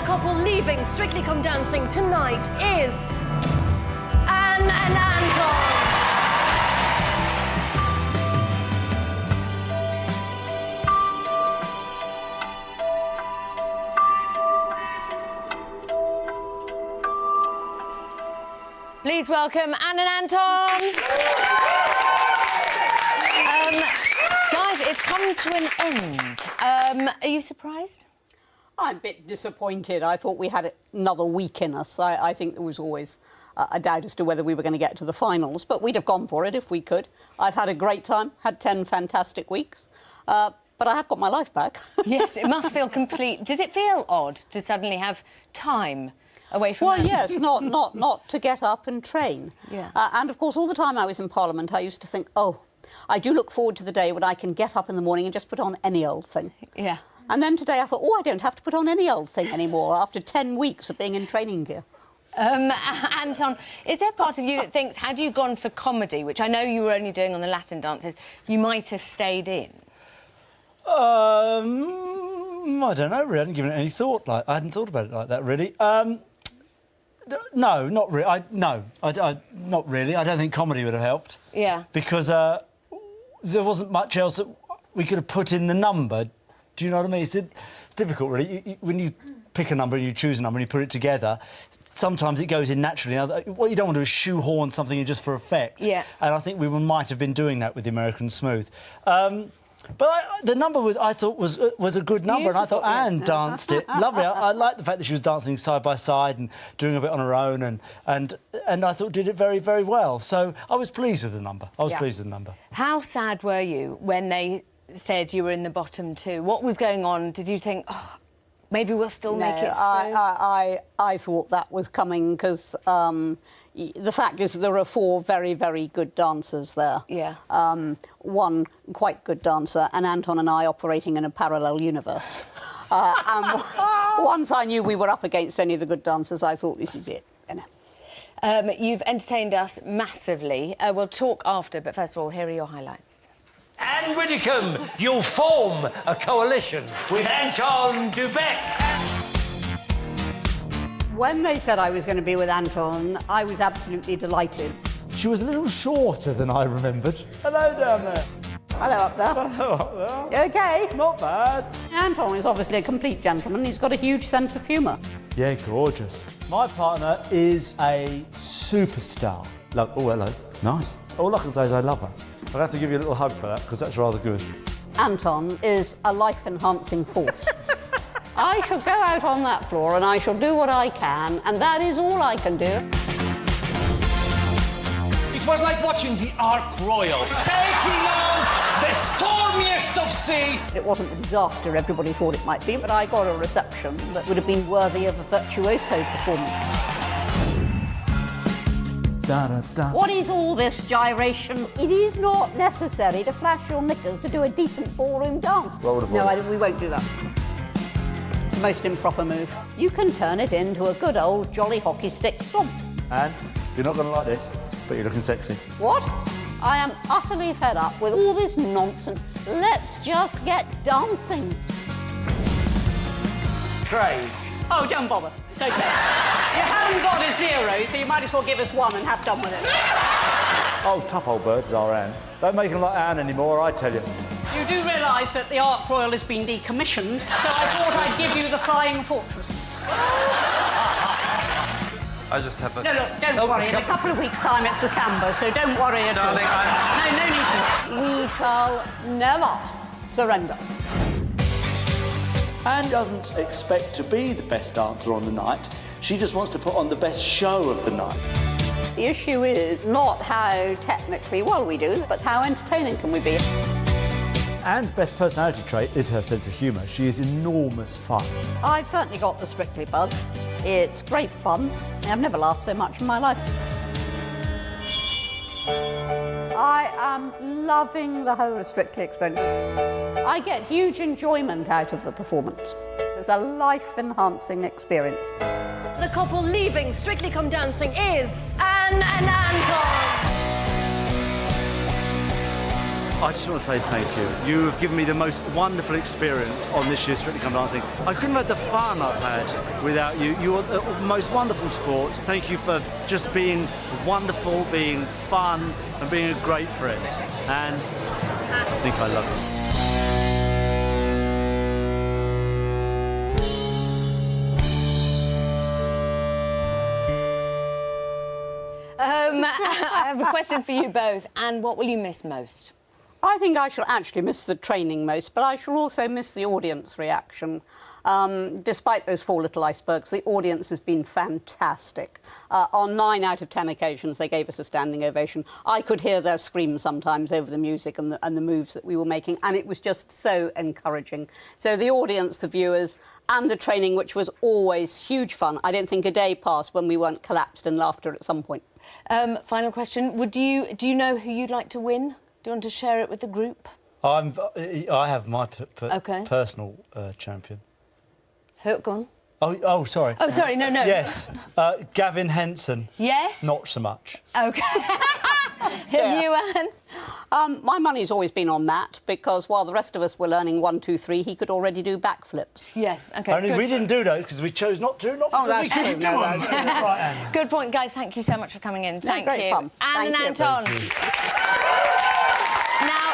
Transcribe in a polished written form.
couple leaving Strictly Come Dancing tonight is Anne and Anton. Please welcome Anne and Anton. Guys, it's come to an end. Are you surprised? I'm a bit disappointed. I thought we had another week in us. I think there was always a doubt as to whether we were going to get to the finals, but we'd have gone for it if we could. I've had a great time, had 10 fantastic weeks, but I have got my life back. Yes, it must feel complete. Does it feel odd to suddenly have time away from Well, yes, not to get up and train. Yeah. And, of course, all the time I was in Parliament, I used to think, oh, I do look forward to the day when I can get up in the morning and just put on any old thing. Yeah. And then today I thought, oh, I don't have to put on any old thing anymore after 10 weeks of being in training gear. Anton, is there part of you that thinks, had you gone for comedy, which I know you were only doing on the Latin dances, you might have stayed in? I don't know, really. I hadn't given it any thought. I hadn't thought about it like that, really. No, not really. Not really. I don't think comedy would have helped. Yeah. Because there wasn't much else that we could have put in the number. Do you know what I mean? It's difficult, really. When you pick a number and you choose a number and you put it together, sometimes it goes in naturally. Now, what you don't want to do is shoehorn something in just for effect. Yeah. And I think we might have been doing that with the American Smooth. But the number I thought was a good number, and I thought Anne danced it lovely. I liked the fact that she was dancing side by side and doing a bit on her own, and I thought did it very, very well. So I was pleased with the number. Pleased with the number. How sad were you when they said you were in the bottom two? What was going on? Did you think, oh, maybe we'll still make it through? I thought that was coming because the fact is there are 4 very, very good dancers there. Yeah. One quite good dancer, and Anton and I operating in a parallel universe. And once I knew we were up against any of the good dancers, I thought, this is it. You know. You've entertained us massively. We'll talk after, but first of all, here are your highlights. And Widdecombe, you'll form a coalition with Anton Beke. When they said I was going to be with Anton, I was absolutely delighted. She was a little shorter than I remembered. Hello down there. Hello up there. Hello up You there. OK? Not bad. Anton is obviously a complete gentleman. He's got a huge sense of humour. Yeah, gorgeous. My partner is a superstar. Oh, hello. Nice. All I can say is I love her. I'll have to give you a little hug for that, because that's rather good. Anton is a life-enhancing force. I shall go out on that floor and I shall do what I can, and that is all I can do. It was like watching the Ark Royal, taking on the stormiest of sea. It wasn't the disaster everybody thought it might be, but I got a reception that would have been worthy of a virtuoso performance. Da, da, da. What is all this gyration? It is not necessary to flash your knickers to do a decent ballroom dance. Roll the ball. No, we won't do that. The most improper move. You can turn it into a good old jolly hockey stick stomp. Anne, you're not going to like this, but you're looking sexy. What? I am utterly fed up with all this nonsense. Let's just get dancing. Craig. Oh, don't bother. It's OK. You haven't got a 0, so you might as well give us 1 and have done with it. Oh, tough old birds are Anne. Don't make them like Anne anymore, I tell you. You do realise that the Ark Royal has been decommissioned, so I thought I'd give you the Flying Fortress. I just have a... No, look, don't worry. In a couple of weeks' time, it's the Samba, so don't worry at all. Darling, No need to. We shall never surrender. Anne doesn't expect to be the best dancer on the night. She just wants to put on the best show of the night. The issue is not how technically well we do, but how entertaining can we be. Anne's best personality trait is her sense of humour. She is enormous fun. I've certainly got the Strictly bug. It's great fun. I've never laughed so much in my life. I am loving the whole Strictly experience. I get huge enjoyment out of the performance. It's a life-enhancing experience. The couple leaving Strictly Come Dancing is Anne and Anton. I just want to say thank you. You have given me the most wonderful experience on this year's Strictly Come Dancing. I couldn't have had the fun I've had without you. You are the most wonderful sport. Thank you for just being wonderful, being fun, and being a great friend. And I think I love you. I have a question for you both. And what will you miss most? I think I shall actually miss the training most, but I shall also miss the audience reaction. Despite those 4 little icebergs, the audience has been fantastic. On 9 out of 10 occasions, they gave us a standing ovation. I could hear their screams sometimes over the music and the moves that we were making, and it was just so encouraging. So the audience, the viewers, and the training, which was always huge fun. I don't think a day passed when we weren't collapsed in laughter at some point. Final question. Do you know who you'd like to win? Do you want to share it with the group? I have my personal champion. Who? Go on. Oh, sorry. Oh, sorry, no. Yes, Gavin Henson. Yes? Not so much. OK. Yeah. You, Anne? My money's always been on Matt, because while the rest of us were learning 1, 2, 3, he could already do backflips. Yes, OK, Only we didn't do those because we chose not to, not because we couldn't do them. Right, Anne. Good point, guys. Thank you so much for coming in. Thank great you. fun. Anne and Thank you. Anton. Thank you. Now,